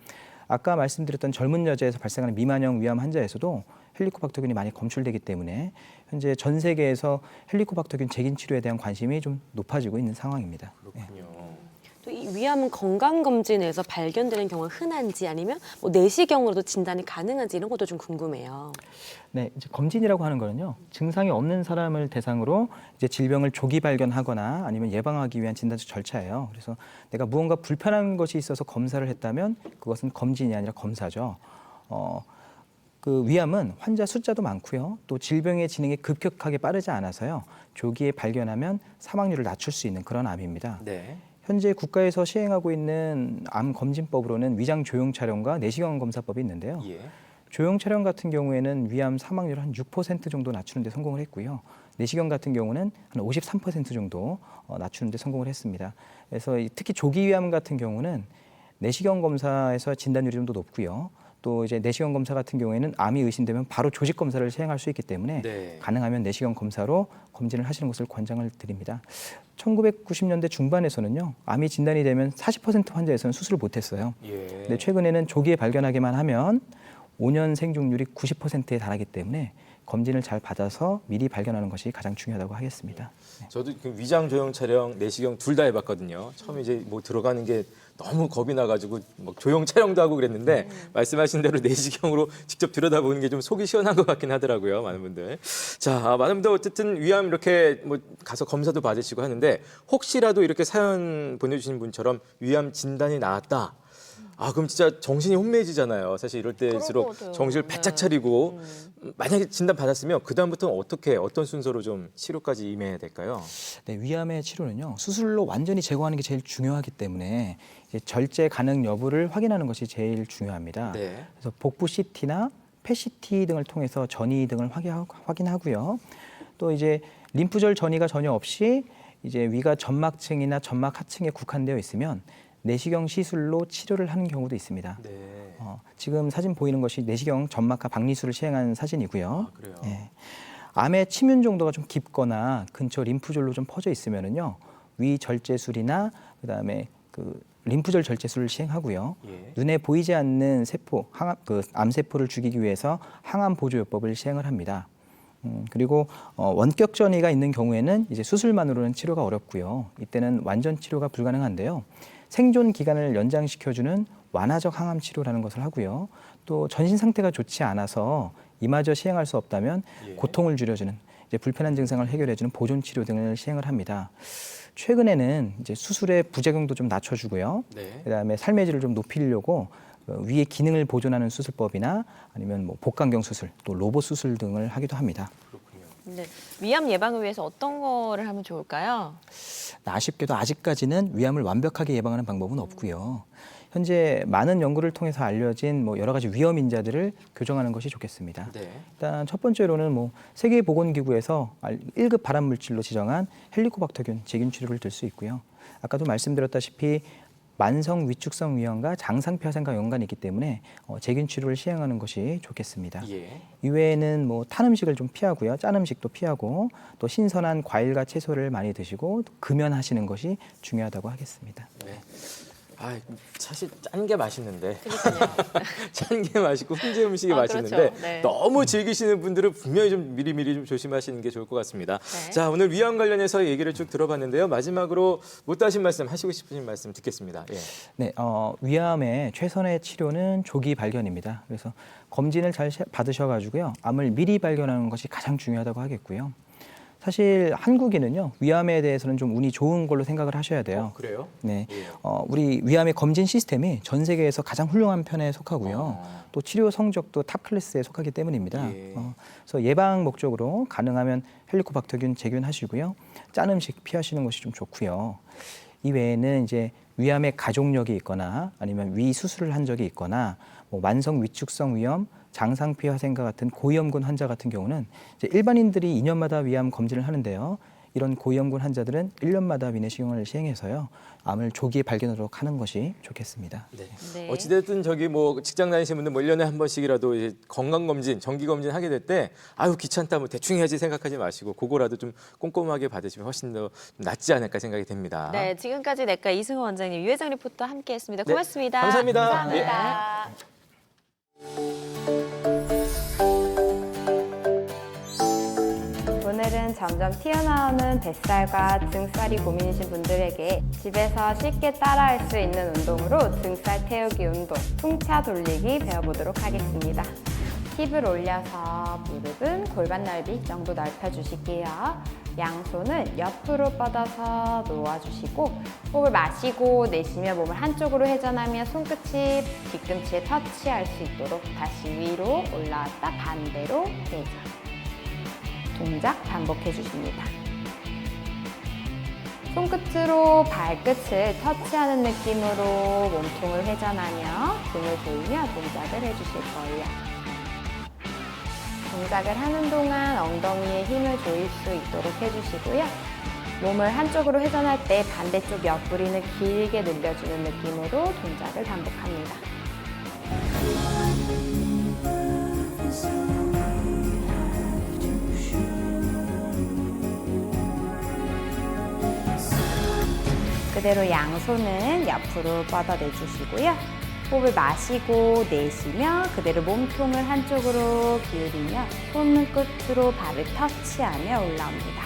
아까 말씀드렸던 젊은 여자에서 발생하는 미만형 위암 환자에서도 헬리코박터균이 많이 검출되기 때문에 현재 전 세계에서 헬리코박터균 재긴 치료에 대한 관심이 좀 높아지고 있는 상황입니다. 그렇군요. 또 이 위암은 건강검진에서 발견되는 경우가 흔한지 아니면 뭐 내시경으로도 진단이 가능한지 이런 것도 좀 궁금해요. 네, 이제 검진이라고 하는 거는요, 증상이 없는 사람을 대상으로 이제 질병을 조기 발견하거나 아니면 예방하기 위한 진단적 절차예요. 그래서 내가 무언가 불편한 것이 있어서 검사를 했다면 그것은 검진이 아니라 검사죠. 그 위암은 환자 숫자도 많고요, 또 질병의 진행이 급격하게 빠르지 않아서요, 조기에 발견하면 사망률을 낮출 수 있는 그런 암입니다. 네. 현재 국가에서 시행하고 있는 암 검진법으로는 위장 조용 촬영과 내시경 검사법이 있는데요. 예. 조용 촬영 같은 경우에는 위암 사망률 한 6% 정도 낮추는 데 성공을 했고요. 내시경 같은 경우는 한 53% 정도 낮추는 데 성공을 했습니다. 그래서 특히 조기 위암 같은 경우는 내시경 검사에서 진단율이 좀 더 높고요. 또 이제 내시경 검사 같은 경우에는 암이 의심되면 바로 조직 검사를 시행할 수 있기 때문에 네. 가능하면 내시경 검사로 검진을 하시는 것을 권장을 드립니다. 1990년대 중반에서는요, 암이 진단이 되면 40% 환자에서는 수술을 못했어요. 예. 근데 최근에는 조기에 발견하기만 하면 5년 생존율이 90%에 달하기 때문에 검진을 잘 받아서 미리 발견하는 것이 가장 중요하다고 하겠습니다. 저도 그 위장 조형 촬영, 내시경 둘 다 해봤거든요. 처음에 이제 뭐 들어가는 게 너무 겁이 나가지고 막 조형 촬영도 하고 그랬는데 말씀하신 대로 내시경으로 직접 들여다보는 게 좀 속이 시원한 것 같긴 하더라고요, 많은 분들. 자, 많은 분들 어쨌든 위암 이렇게 뭐 가서 검사도 받으시고 하는데 혹시라도 이렇게 사연 보내주신 분처럼 위암 진단이 나왔다. 아, 그럼 진짜 정신이 혼미해지잖아요. 사실 이럴 때일수록 그럴 것 같아요. 정신을 바짝 차리고 만약에 진단 받았으면 그 다음부터는 어떤 순서로 좀 치료까지 임해야 될까요? 네, 위암의 치료는요, 수술로 완전히 제거하는 게 제일 중요하기 때문에 이제 절제 가능 여부를 확인하는 것이 제일 중요합니다. 네. 그래서 복부 CT나 펫 CT 등을 통해서 전이 등을 확인하고요. 또 이제 림프절 전이가 전혀 없이 이제 위가 점막층이나 점막 하층에 국한되어 있으면 내시경 시술로 치료를 하는 경우도 있습니다. 네. 지금 사진 보이는 것이 내시경 점막하 박리술을 시행한 사진이고요. 아, 그래요? 예. 암의 침윤 정도가 좀 깊거나 근처 림프절로 좀 퍼져 있으면은요, 위 절제술이나 그다음에 그 림프절 절제술을 시행하고요. 예. 눈에 보이지 않는 세포, 암세포를 죽이기 위해서 항암 보조요법을 시행을 합니다. 그리고 원격 전이가 있는 경우에는 이제 수술만으로는 치료가 어렵고요. 이때는 완전 치료가 불가능한데요. 생존 기간을 연장시켜주는 완화적 항암 치료라는 것을 하고요. 또 전신 상태가 좋지 않아서 이마저 시행할 수 없다면 예. 고통을 줄여주는, 이제 불편한 증상을 해결해주는 보존 치료 등을 시행을 합니다. 최근에는 이제 수술의 부작용도 좀 낮춰주고요. 네. 그다음에 삶의 질을 좀 높이려고 위의 기능을 보존하는 수술법이나 아니면 뭐 복강경 수술, 또 로봇 수술 등을 하기도 합니다. 네. 위암 예방을 위해서 어떤 거를 하면 좋을까요? 아쉽게도 아직까지는 위암을 완벽하게 예방하는 방법은 없고요. 현재 많은 연구를 통해서 알려진 뭐 여러 가지 위험 인자들을 교정하는 것이 좋겠습니다. 네. 일단 첫 번째로는 뭐 세계보건기구에서 1급 발암 물질로 지정한 헬리코박터균 재균 치료를 들 수 있고요. 아까도 말씀드렸다시피 만성 위축성 위염과 장상피화생과 연관이 있기 때문에 재균 치료를 시행하는 것이 좋겠습니다. 예. 이외에는 뭐 탄 음식을 좀 피하고요, 짠 음식도 피하고 또 신선한 과일과 채소를 많이 드시고 또 금연하시는 것이 중요하다고 하겠습니다. 네. 아, 사실 짠 게 맛있는데. 짠 게 맛있고 훈제 음식이 맛있는데 그렇죠. 네. 너무 즐기시는 분들은 분명히 좀 미리미리 좀 조심하시는 게 좋을 것 같습니다. 네. 자, 오늘 위암 관련해서 얘기를 쭉 들어봤는데요. 마지막으로 못다 하신 말씀, 하시고 싶으신 말씀 듣겠습니다. 예. 네, 위암의 최선의 치료는 조기 발견입니다. 그래서 검진을 잘 받으셔가지고요, 암을 미리 발견하는 것이 가장 중요하다고 하겠고요. 사실 한국인은요, 위암에 대해서는 좀 운이 좋은 걸로 생각을 하셔야 돼요. 그래요? 네, 예. 우리 위암의 검진 시스템이 전 세계에서 가장 훌륭한 편에 속하고요. 또 치료 성적도 탑 클래스에 속하기 때문입니다. 예. 그래서 예방 목적으로 가능하면 헬리코박터균 재균하시고요. 짠 음식 피하시는 것이 좀 좋고요. 이 외에는 이제 위암의 가족력이 있거나 아니면 위 수술을 한 적이 있거나 뭐 만성 위축성 위염, 장상피 화생과 같은 고위험군 환자 같은 경우는 이제 일반인들이 2년마다 위암 검진을 하는데요. 이런 고위험군 환자들은 1년마다 위내시경을 시행해서요. 암을 조기에 발견하도록 하는 것이 좋겠습니다. 네. 어찌됐든 저기 뭐 직장 다니시는 분들 뭐 1년에 한 번씩이라도 이제 건강검진, 정기검진 하게 될 때 아유 귀찮다 뭐 대충 해야지 생각하지 마시고 그거라도 좀 꼼꼼하게 받으시면 훨씬 더 낫지 않을까 생각이 됩니다. 네, 지금까지 내과 이승호 원장님, 유혜정 리포터 함께했습니다. 네, 고맙습니다. 감사합니다. 감사합니다. 오늘은 점점 튀어나오는 뱃살과 등살이 고민이신 분들에게 집에서 쉽게 따라할 수 있는 운동으로 등살 태우기 운동, 풍차 돌리기 배워보도록 하겠습니다. 힙을 올려서 무릎은 골반 넓이 정도 넓혀주실게요. 양손은 옆으로 뻗어서 놓아주시고 호흡을 마시고 내쉬며 몸을 한쪽으로 회전하며 손끝이 뒤꿈치에 터치할 수 있도록 다시 위로 올라왔다 반대로 회전. 동작 반복해 주십니다. 손끝으로 발끝을 터치하는 느낌으로 몸통을 회전하며 등을 조이며 동작을 해주실 거예요. 동작을 하는 동안 엉덩이에 힘을 조일 수 있도록 해주시고요. 몸을 한쪽으로 회전할 때 반대쪽 옆구리는 길게 늘려주는 느낌으로 동작을 반복합니다. 그대로 양손은 옆으로 뻗어내주시고요. 호흡을 마시고 내쉬며 그대로 몸통을 한쪽으로 기울이며 손끝으로 발을 터치하며 올라옵니다.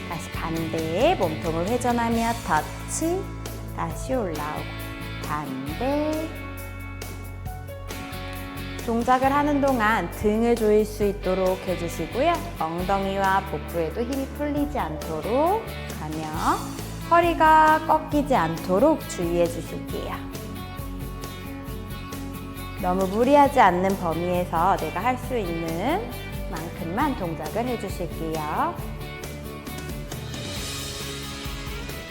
다시 반대에 몸통을 회전하며 터치, 다시 올라오고 반대. 동작을 하는 동안 등을 조일 수 있도록 해주시고요. 엉덩이와 복부에도 힘이 풀리지 않도록 가며 허리가 꺾이지 않도록 주의해 주실게요. 너무 무리하지 않는 범위에서 내가 할 수 있는 만큼만 동작을 해주실게요.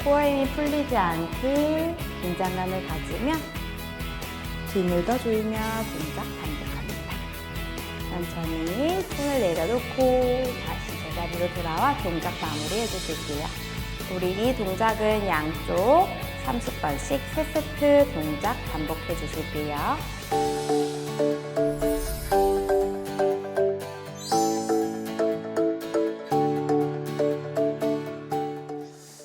코어 힘이 풀리지 않게 긴장감을 가지며 등을 더 조이며 동작 반복합니다. 천천히 손을 내려놓고 다시 제자리로 돌아와 동작 마무리 해주실게요. 우리 이 동작은 양쪽 30번씩 3세트 동작 반복해 주실게요.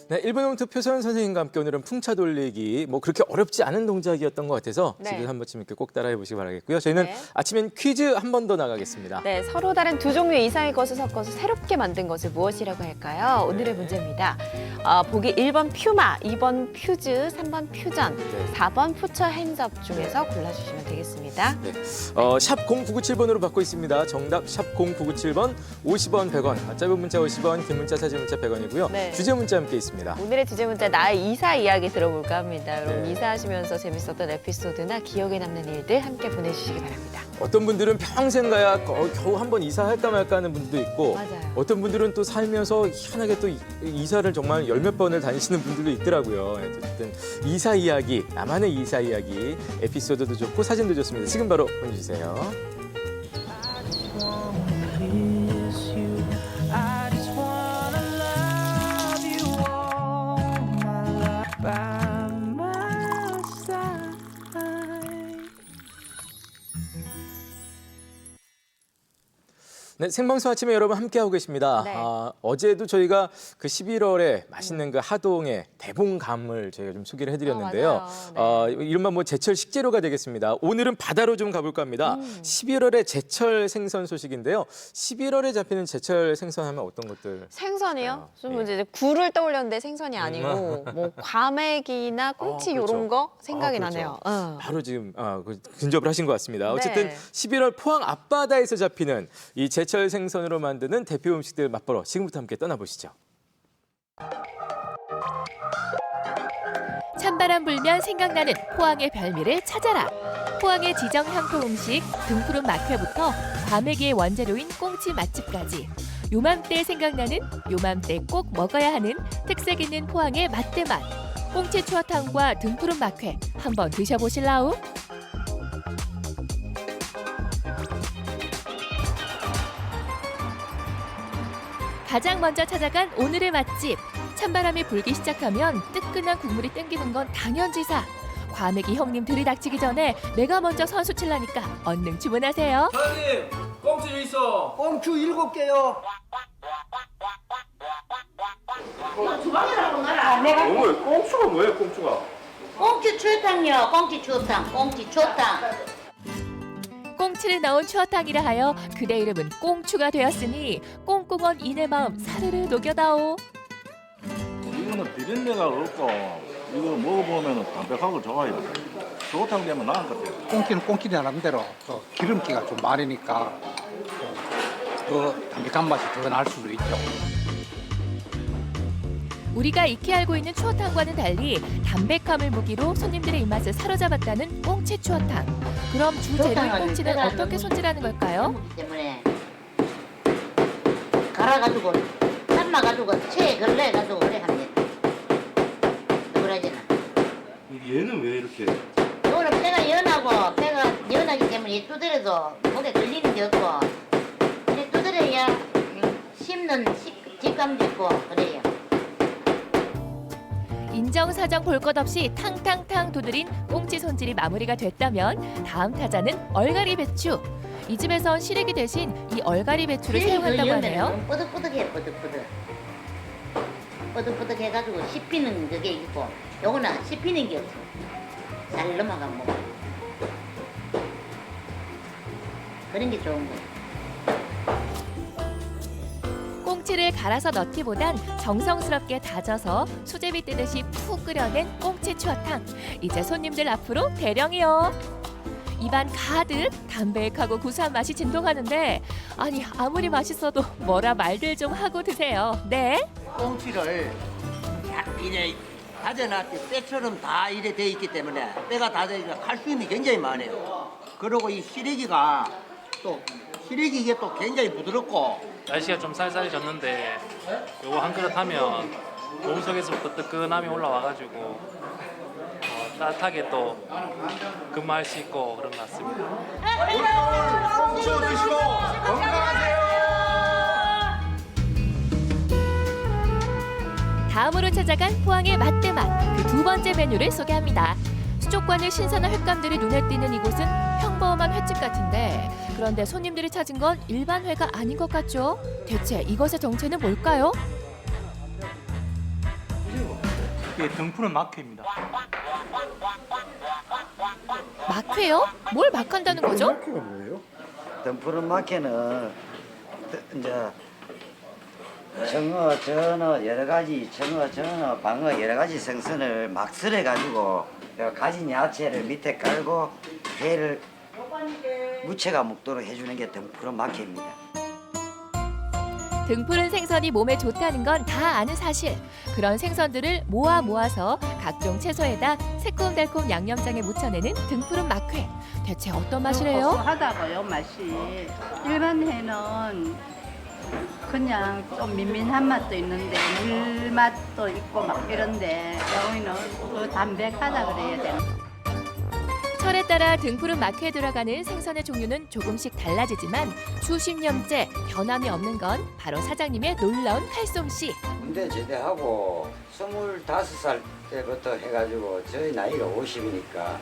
네, 1분 홈트 표선 선생님과 함께 오늘은 풍차 돌리기 뭐 그렇게 어렵지 않은 동작이었던 것 같아서 네. 집에서 한 번쯤 이렇게 꼭 따라해 보시기 바라겠고요. 저희는 네. 아침엔 퀴즈 한 번 더 나가겠습니다. 네, 서로 다른 두 종류 이상의 것을 섞어서 새롭게 만든 것을 무엇이라고 할까요? 오늘의 문제입니다. 보기 1번 퓨마, 2번 퓨즈, 3번 퓨전, 네. 4번 푸처 핸즈업 중에서 골라주시면 되겠습니다. 네. 샵 0997번으로 받고 있습니다. 정답 샵 0997번 50원 100원. 짧은 문자 50원, 긴 문자 사진 문자 100원이고요. 네. 주제 문자 함께 있습니다. 오늘의 주제 문자 나의 이사 이야기 들어볼까 합니다. 여러분 네. 이사하시면서 재밌었던 에피소드나 기억에 남는 일들 함께 보내주시기 바랍니다. 어떤 분들은 평생 가야 겨우 한 번 이사할까 말까 하는 분들도 있고 맞아요. 어떤 분들은 또 살면서 희한하게 또 이사를 정말 열 몇 번을 다니시는 분들도 있더라고요. 어쨌든 이사 이야기, 나만의 이사 이야기, 에피소드도 좋고 사진도 좋습니다. 지금 바로 보내주세요. 네, 생방송 아침에 여러분 함께하고 계십니다. 네. 어제도 저희가 그 11월에 맛있는 그 하동의 대봉감을 저희가 좀 소개를 해드렸는데요. 맞아요. 이른바 뭐 제철 식재료가 되겠습니다. 오늘은 바다로 좀 가볼까 합니다. 11월에 제철 생선 소식인데요. 11월에 잡히는 제철 생선하면 어떤 것들? 생선이요? 좀 예. 이제 굴을 떠올렸는데 생선이 아니고 뭐 과메기나 꽁치 그렇죠. 이런 거 생각이 그렇죠. 나네요. 바로 지금 근접을 하신 것 같습니다. 어쨌든 네. 11월 포항 앞바다에서 잡히는 이 제철 생선으로 만드는 대표 음식들 맛보러 지금부터 함께 떠나보시죠. 찬바람 불면 생각나는 포항의 별미를 찾아라. 포항의 지정 향토 음식 등푸른 막회부터 과메기의 원재료인 꽁치 맛집까지 요맘때 생각나는 요맘때 꼭 먹어야 하는 특색 있는 포항의 맛대맛. 꽁치 추어탕과 등푸른 막회 한번 드셔보실라우? 가장 먼저 찾아간 오늘의 맛집. 찬바람이 불기 시작하면 뜨끈한 국물이 땡기는 건 당연지사. 과메기 형님 들이닥치기 전에 내가 먼저 선수 칠라니까 얼른 주문하세요. 사장님, 꽁치 좀 있어. 꽁치 7개요. 어머, 꽁치가 뭐예요, 꽁치가? 꽁치 추어탕이요. 꽁치 추어탕. 꽁치 추어탕. 꽁치를 넣은 추어탕이라 하여 그대 이름은 꽁추가 되었으니 꽁꽁한 이내 마음 사르르 녹여다오. 이거는 비린내가 없고 이거 먹어보면 담백하고 좋아요. 추어탕 되면 나은 것 같아요. 꽁치는 꽁치들 나름대로 또 기름기가 좀 많으니까 더 담백한 맛이 더 날 수도 있죠. 우리가 익히 알고 있는 추어탕과는 달리 담백함을 무기로 손님들의 입맛을 사로잡았다는 꽁치 추어탕. 그럼 주재료인 꽁치는 어떻게 손질하는 걸까요? 때문에 갈아가지고 삶아가지고 체에 걸러가지고 그래 합니다. 그러지는. 얘는 왜 이렇게? 이거는 폐가 연하고 폐가 연하기 때문에 두드려도 목에 걸리는 게 없고 이제 두드려야 씹는 직감도 있고 그래요. 인정사정 볼 것 없이 탕탕탕 두드린 꽁치 손질이 마무리가 됐다면 다음 타자는 얼갈이 배추. 이 집에선 시래기 대신 이 얼갈이 배추를 사용한다고 하네요. 뽀득뽀득해 뽀득뽀득. 뽀득뽀득 해가지고 씹히는 그게 있고 요거는 씹히는 게 없어. 잘 넘어간 뭐 그런 게 좋은 거예요. 꽁치를 갈아서 넣기보단 정성스럽게 다져서 수제비 뜨듯이 푹 끓여낸 꽁치 추어탕. 이제 손님들 앞으로 대령이요. 입안 가득 담백하고 구수한 맛이 진동하는데 아니 아무리 맛있어도 뭐라 말들 좀 하고 드세요. 네. 꽁치를 이래 다져놨을 때 뼈처럼 다 이래 돼 있기 때문에 뼈가 다져있으니까 칼슘이 굉장히 많아요. 그리고 이 시래기가 또 시래기 이게 또 굉장히 부드럽고 날씨가 좀 쌀쌀해졌는데 요거 한 그릇 하면 몸속에서부터 뜨끈함이 올라와가지고 따뜻하게 또 근무할 수 있고 그런 것 같습니다. 오늘 꽁치 드시고 건강하세요. 다음으로 찾아간 포항의 맛대맛 그 두 번째 메뉴를 소개합니다. 수족관의 신선한 횟감들이 눈에 띄는 이곳은 평범한 횟집 같은데 그런데 손님들이 찾은 건 일반 회가 아닌 것 같죠? 대체 이것의 정체는 뭘까요? 이게 등푸른 막회입니다. 막회요? 뭘 막한다는 거죠? 마크가 뭐예요? 등푸른 막회는 이제 정어, 전어 여러 가지 정어, 전어, 방어 여러 가지 생선을 막 썰어 가지고 가진 야채를 밑에 깔고 회를 무채가 먹도록 해주는 게 등푸른 막회입니다. 등푸른 생선이 몸에 좋다는 건 다 아는 사실. 그런 생선들을 모아서 각종 채소에다 새콤달콤 양념장에 묻혀내는 등푸른 막회. 대체 어떤 맛이래요? 고소하다고요, 맛이. 일반 회는 그냥 좀 민민한 맛도 있는데 물맛도 있고 막 이런데 여기는 더 담백하다 그래야 되나? 철에 따라 등푸른 막회에 들어가는 생선의 종류는 조금씩 달라지지만 수십 년째 변함이 없는 건 바로 사장님의 놀라운 칼솜씨. 군대 제대하고 25살 때부터 해가지고 저희 나이가 50이니까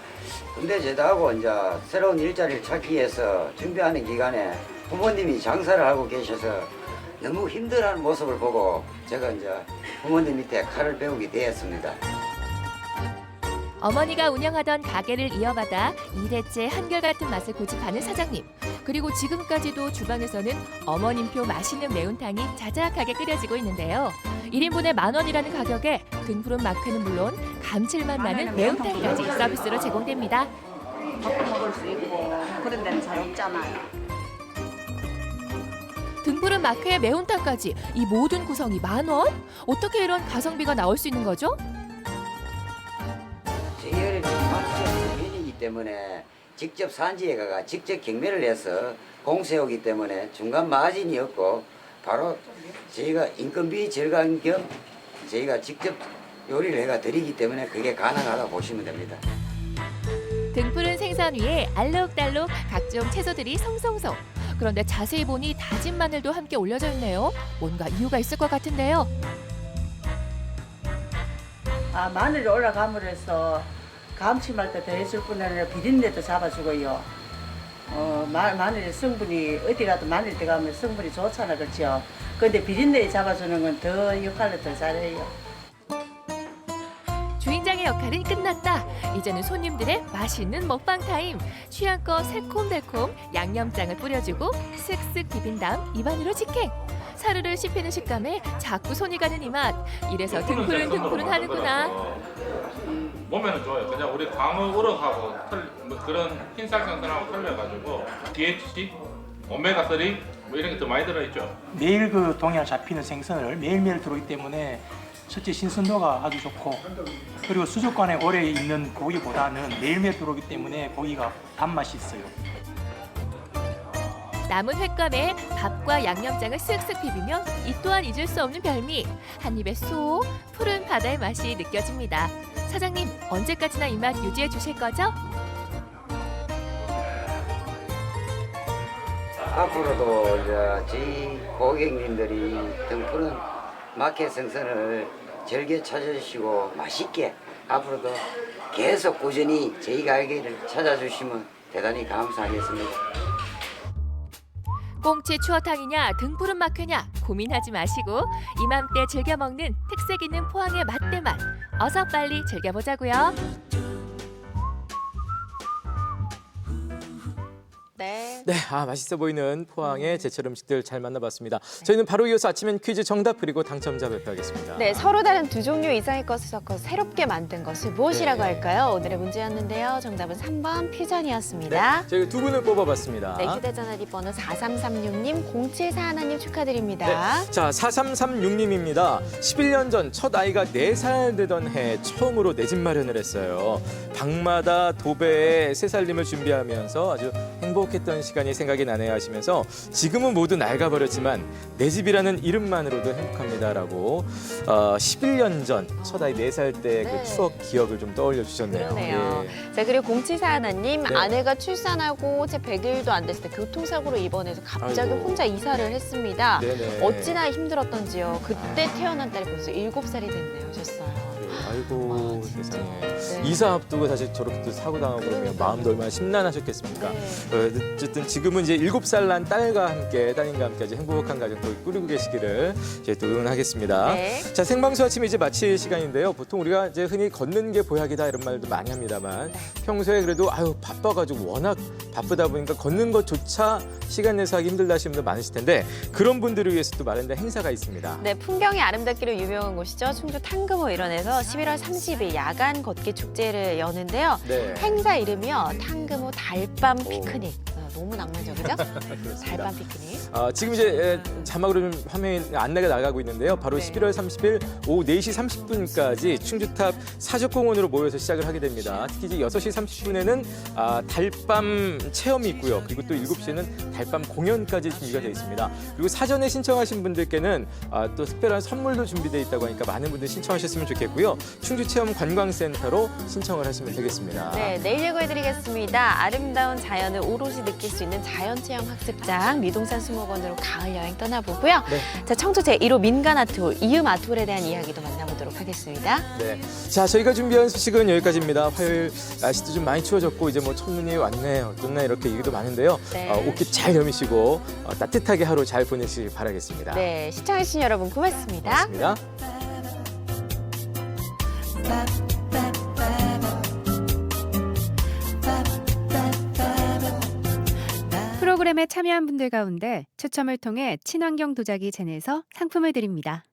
군대 제대하고 이제 새로운 일자리를 찾기 위해서 준비하는 기간에 부모님이 장사를 하고 계셔서 너무 힘들어하는 모습을 보고 제가 이제 부모님 밑에 칼을 배우게 되었습니다. 어머니가 운영하던 가게를 이어받아 2대째 한결같은 맛을 고집하는 사장님. 그리고 지금까지도 주방에서는 어머님표 맛있는 매운탕이 자작하게 끓여지고 있는데요. 1인분에 10,000원이라는 가격에 등푸른 막회는 물론 감칠맛 나는 매운탕까지 서비스로 제공됩니다. 덮어 먹을 수 있고 그런 데는 잘 없잖아요. 등푸른 막회에 매운탕까지 이 모든 구성이 10,000원? 어떻게 이런 가성비가 나올 수 있는 거죠? 저희는 주민이기 때문에 직접 산지에 가가 직접 경매를 해서 공세오기 때문에 중간 마진이 없고 바로 저희가 인건비 절감 겸 저희가 직접 요리를 해가 드리기 때문에 그게 가능하다고 보시면 됩니다. 등푸른 생선 위에 알록달록 각종 채소들이 송송송. 그런데 자세히 보니 다진 마늘도 함께 올려져 있네요. 뭔가 이유가 있을 것 같은데요. 아, 마늘이 올라감으로써 감칠맛 더 해줄 뿐 아니라 비린내도 잡아주고요. 마늘의 성분이 어디 가도 마늘 들어가면 성분이 좋잖아, 그렇죠? 근데 비린내 잡아주는 건 더 역할을 더 잘해요. 주인장의 역할은 끝났다. 이제는 손님들의 맛있는 먹방 타임. 취향껏 새콤달콤 양념장을 뿌려주고 슥슥 비빈 다음 입안으로 직행. 사르르 씹히는 식감에 자꾸 손이 가는 이 맛. 이래서 등푸른 하는구나. 몸에는 좋아요. 그냥 우리 광어 우럭하고 뭐 그런 흰살 생선하고 틀려가지고 DHC, 오메가3 뭐 이런 게 더 많이 들어있죠. 매일 그 동해안 잡히는 생선을 매일매일 들어오기 때문에 첫째 신선도가 아주 좋고 그리고 수족관에 오래 있는 고기보다는 매일매일 들어오기 때문에 고기가 단맛이 있어요. 남은 횟감에 밥과 양념장을 쓱쓱 비비면 이 또한 잊을 수 없는 별미. 한 입에 쏙 푸른 바다의 맛이 느껴집니다. 사장님, 언제까지나 이 맛 유지해 주실 거죠? 앞으로도 이제 저희 고객님들이 등푸른 마켓 생선을 즐겨 찾아주시고 맛있게 앞으로도 계속 꾸준히 저희 가게를 찾아주시면 대단히 감사하겠습니다. 꽁치 추어탕이냐 등푸른 막회냐 고민하지 마시고 이맘때 즐겨 먹는 특색 있는 포항의 맛대맛 어서 빨리 즐겨보자고요. 네. 맛있어 보이는 포항의 제철 음식들 잘 만나봤습니다. 저희는 바로 이어서 아침엔 퀴즈 정답 그리고 당첨자 발표하겠습니다. 네, 서로 다른 두 종류 이상의 것을 섞어서 새롭게 만든 것을 무엇이라고 네. 할까요? 오늘의 문제였는데요. 정답은 3번 퓨전이었습니다. 네, 저희 두 분을 뽑아봤습니다. 네, 휴대전화 뒷번호 4336님, 0741님 축하드립니다. 네. 자, 4336님입니다. 11년 전 첫 아이가 4살 되던 해 처음으로 내 집 마련을 했어요. 방마다 도배에 새 살림을 준비하면서 아주 행복했던 시간이 생각이 나네요 하시면서 지금은 모두 낡아버렸지만 내 집이라는 이름만으로도 행복합니다라고 11년 전 첫 아이 4살 때 그 추억 기억을 좀 떠올려 주셨네요. 그러네요. 예. 자, 그리고 0741님, 네. 아내가 출산하고 채 100일도 안 됐을 때 교통사고로 입원해서 갑자기 아이고. 혼자 이사를 했습니다. 네네. 어찌나 힘들었던지요. 그때 태어난 딸이 벌써 7살이 됐네요 하셨어요. 아이고 세상에. 네. 이사 앞두고 사실 저렇게 또 사고 당하고 그러면 마음도 얼마나 심란하셨겠습니까. 어쨌든 지금은 이제 7살 난 딸과 함께 따님과 함께 아주 행복한 가정도 꾸리고 계시기를 저희 또 응원하겠습니다. 네. 자, 생방송 아침 이제 마칠 시간인데요. 보통 우리가 이제 흔히 걷는 게 보약이다 이런 말도 많이 합니다만 평소에 그래도 바빠가지고 워낙 바쁘다 보니까 걷는 것조차 시간 내서 하기 힘들다 하시는 분들 많으실 텐데 그런 분들을 위해서 또 마련된 행사가 있습니다. 네, 풍경이 아름답기로 유명한 곳이죠. 충주 탕금호 일원에서 11월 30일 야간 걷기 축제를 여는데요. 네. 행사 이름이요. 탕금호 달밤 피크닉. 너무 낭만적이죠? 달밤 피크닉. 지금 이제 자막으로 좀 화면에 안내가 나가고 있는데요. 바로 11월 30일 오후 4시 30분까지 충주탑 사적공원으로 모여서 시작을 하게 됩니다. 특히 이제 6시 30분에는 달밤 체험이 있고요. 그리고 또 7시에는 달밤 공연까지 준비가 되어 있습니다. 그리고 사전에 신청하신 분들께는 또 특별한 선물도 준비되어 있다고 하니까 많은 분들 신청하셨으면 좋겠고요. 충주체험관광센터로 신청을 하시면 되겠습니다. 네, 내일 예고해드리겠습니다. 아름다운 자연을 오롯이 느낄 수 있는 자연체험 학습장 미동산 수목원으로 가을 여행 떠나보고요. 네. 자, 청주 제1호 민간 아트홀, 이음 아트홀에 대한 이야기도 만나보도록 하겠습니다. 네. 자, 저희가 준비한 소식은 여기까지입니다. 화요일 날씨도 좀 많이 추워졌고 이제 뭐 첫눈이 왔네, 어떻나 이렇게 얘기도 많은데요. 네. 옷깃 잘 여미시고 따뜻하게 하루 잘 보내시길 바라겠습니다. 네, 시청해주신 여러분 고맙습니다. 고맙습니다. 프로그램에 참여한 분들 가운데 추첨을 통해 친환경 도자기 젠에서 상품을 드립니다.